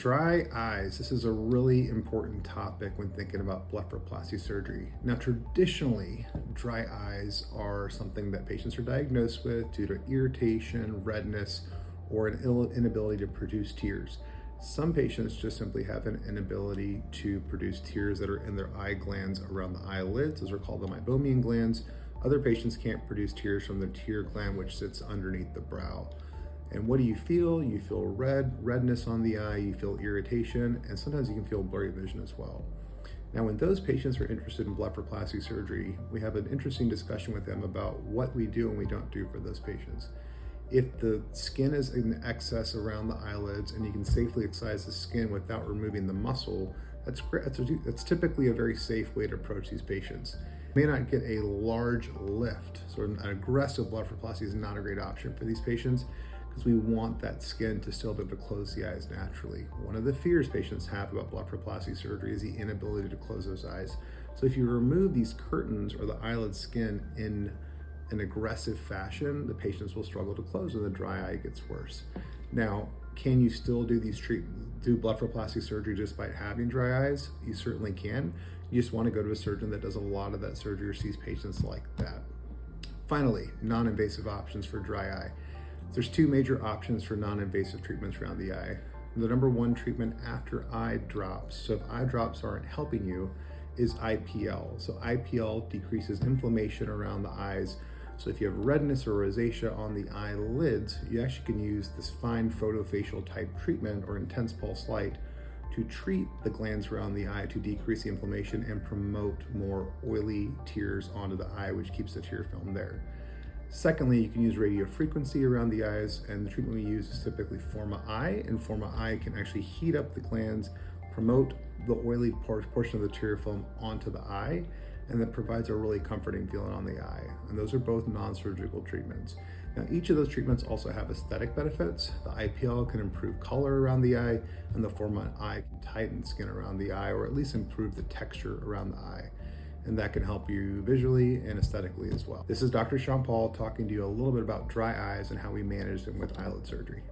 Dry eyes. This is a really important topic when thinking about blepharoplasty surgery. Now, traditionally, dry eyes are something that patients are diagnosed with due to irritation, redness, or an inability to produce tears. Some patients just simply have an inability to produce tears that are in their eye glands around the eyelids. Those are called the meibomian glands. Other patients can't produce tears from the tear gland, which sits underneath the brow. And what do you feel? You feel redness on the eye, you feel irritation, and sometimes you can feel blurry vision as well. Now, when those patients are interested in blepharoplasty surgery, we have an interesting discussion with them about what we do and we don't do for those patients. If the skin is in excess around the eyelids and you can safely excise the skin without removing the muscle, that's great. That's typically a very safe way to approach these patients. You may not get a large lift, so an aggressive blepharoplasty is not a great option for these patients because we want that skin to still be able to close the eyes naturally. One of the fears patients have about blepharoplasty surgery is the inability to close those eyes. So if you remove these curtains or the eyelid skin in an aggressive fashion, the patients will struggle to close and the dry eye gets worse. Now, can you still do blepharoplasty surgery despite having dry eyes? You certainly can. You just want to go to a surgeon that does a lot of that surgery or sees patients like that. Finally, non-invasive options for dry eye. There's two major options for non-invasive treatments around the eye. The number one treatment after eye drops, so if eye drops aren't helping you, is IPL. So IPL decreases inflammation around the eyes. So if you have redness or rosacea on the eyelids, you actually can use this fine photofacial type treatment or intense pulse light to treat the glands around the eye to decrease the inflammation and promote more oily tears onto the eye, which keeps the tear film there. Secondly, you can use radiofrequency around the eyes, and the treatment we use is typically Forma I, and Forma I can actually heat up the glands, promote the oily portion of the tear film onto the eye, and that provides a really comforting feeling on the eye. And those are both non-surgical treatments. Now, each of those treatments also have aesthetic benefits. The IPL can improve color around the eye, and the Forma I can tighten skin around the eye, or at least improve the texture around the eye. And that can help you visually and aesthetically as well. This is Dr. Sean Paul talking to you a little bit about dry eyes and how we manage them with eyelid surgery.